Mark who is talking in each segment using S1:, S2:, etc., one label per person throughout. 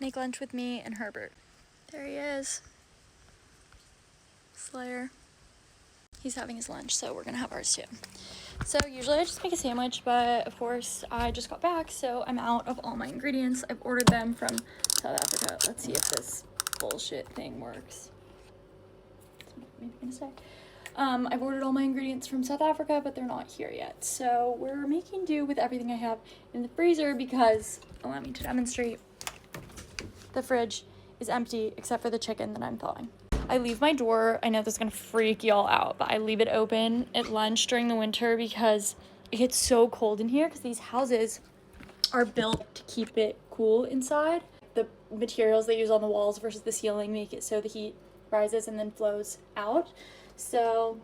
S1: make lunch with me and Herbert. There he is. Slayer. He's having his lunch, so we're gonna have ours too. So usually I just make a sandwich, but of course I just got back, so I'm out of all my ingredients. I've ordered them from South Africa. Let's see if this bullshit thing works. Maybe gonna say. I've ordered all my ingredients from South Africa, but they're not here yet. So we're making do with everything I have in the freezer because, allow me to demonstrate, the fridge is empty except for the chicken that I'm thawing. I leave my door, I know this is gonna freak y'all out, but I leave it open at lunch during the winter because it gets so cold in here because these houses are built to keep it cool inside. The materials they use on the walls versus the ceiling make it so the heat rises and then flows out. So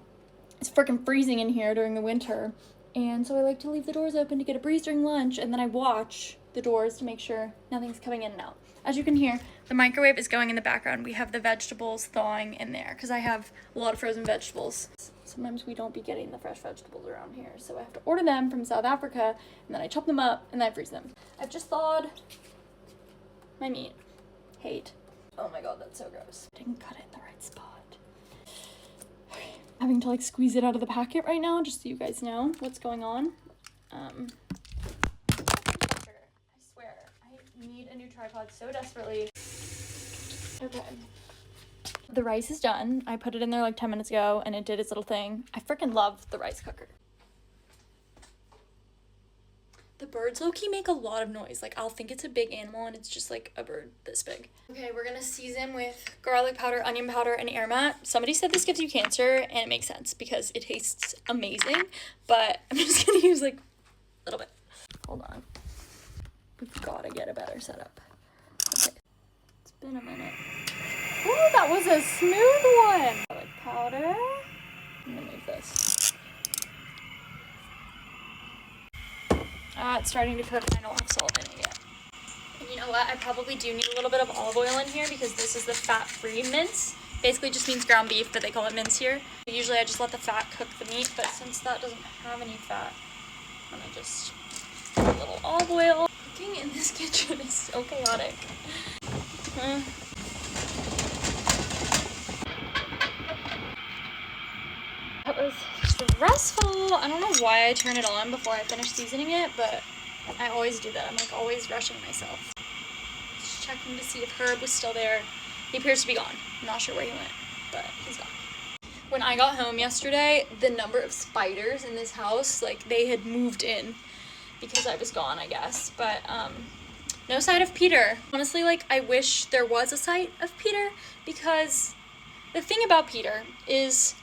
S1: it's freaking freezing in here during the winter. And so I like to leave the doors open to get a breeze during lunch, and then I watch the doors to make sure nothing's coming in and out. As you can hear, the microwave is going in the background. We have the vegetables thawing in there because I have a lot of frozen vegetables. Sometimes we don't be getting the fresh vegetables around here, so I have to order them from South Africa, and then I chop them up and then I freeze them. I've just thawed my meat. Hate. Oh my god, that's so gross. Didn't cut it in the right spot. Having to like squeeze it out of the packet right now just so you guys know what's going on. I swear, I need a new tripod so desperately. Okay. The rice is done. I put it in there like 10 minutes ago and it did its little thing. I freaking love the rice cooker. The birds low-key make a lot of noise. Like, I'll think it's a big animal and it's just like a bird this big. Okay, we're gonna season with garlic powder, onion powder, and air mat. Somebody said this gives you cancer, and it makes sense because it tastes amazing, but I'm just gonna use like a little bit. Hold on. We've gotta get a better setup. Okay, it's been a minute. Ooh, that was a smooth one! Garlic powder. I'm gonna move this. It's starting to cook and I don't have salt in it yet. And you know what? I probably do need a little bit of olive oil in here because this is the fat-free mince. Basically just means ground beef, but they call it mince here. Usually I just let the fat cook the meat, but since that doesn't have any fat, I'm gonna just put a little olive oil. Cooking in this kitchen is so chaotic. That was stressful. I don't know why I turn it on before I finish seasoning it, but I always do that. I'm like always rushing myself. Just checking to see if Herb was still there. He appears to be gone. I'm not sure where he went, but he's gone. When I got home yesterday, the number of spiders in this house, like they had moved in because I was gone, I guess. But no sight of Peter. Honestly, like I wish there was a sight of Peter because the thing about Peter is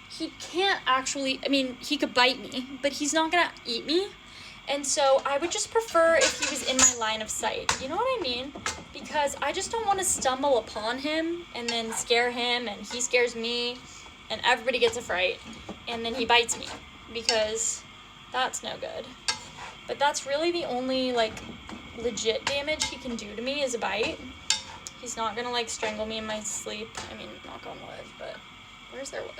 S1: he can't actually, I mean, he could bite me, but he's not gonna eat me. And so I would just prefer if he was in my line of sight. You know what I mean? Because I just don't want to stumble upon him and then scare him and he scares me and everybody gets a fright and then he bites me because that's no good. But that's really the only like legit damage he can do to me is a bite. He's not gonna like strangle me in my sleep. I mean, knock on wood, but where's their wood?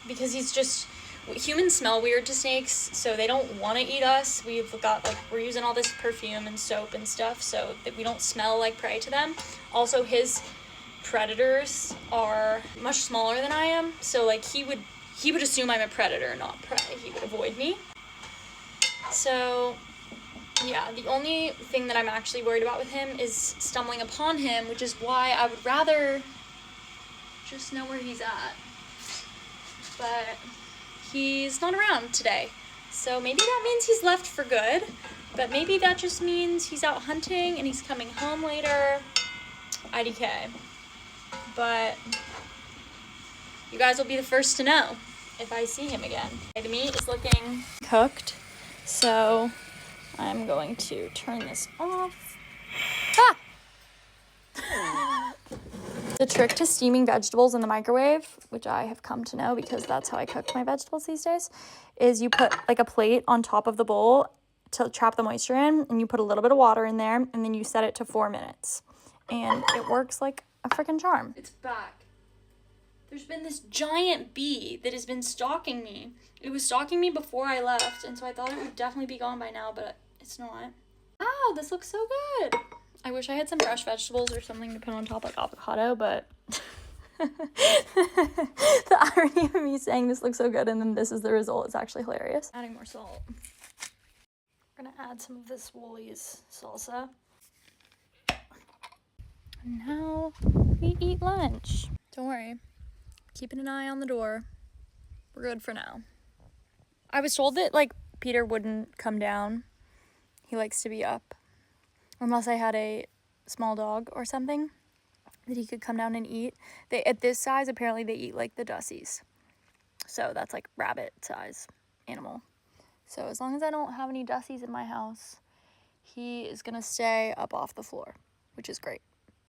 S1: Because he's just, humans smell weird to snakes, so they don't want to eat us. We've got like, we're using all this perfume and soap and stuff so that we don't smell like prey to them. Also, his predators are much smaller than I am, so like he would assume I'm a predator, not prey. He would avoid me. So yeah, the only thing that I'm actually worried about with him is stumbling upon him, which is why I would rather just know where he's at. But he's not around today. So maybe that means he's left for good, but maybe that just means he's out hunting and he's coming home later. IDK. But you guys will be the first to know if I see him again. Okay, the meat is looking cooked, so I'm going to turn this off. Ah! The trick to steaming vegetables in the microwave, which I have come to know because that's how I cook my vegetables these days, is you put like a plate on top of the bowl to trap the moisture in, and you put a little bit of water in there, and then you set it to 4 minutes. And it works like a freaking charm. It's back. There's been this giant bee that has been stalking me. It was stalking me before I left, and so I thought it would definitely be gone by now, but it's not. Wow, this looks so good. I wish I had some fresh vegetables or something to put on top, like avocado, but the irony of me saying this looks so good and then this is the result is actually hilarious. Adding more salt. We're gonna add some of this Woolies salsa. And now we eat lunch. Don't worry, keeping an eye on the door. We're good for now. I was told that like Peter wouldn't come down. He likes to be up. Unless I had a small dog or something that he could come down and eat. They, at this size, apparently they eat like the Dussies. So that's like rabbit size animal. So as long as I don't have any Dussies in my house, he is gonna stay up off the floor, which is great.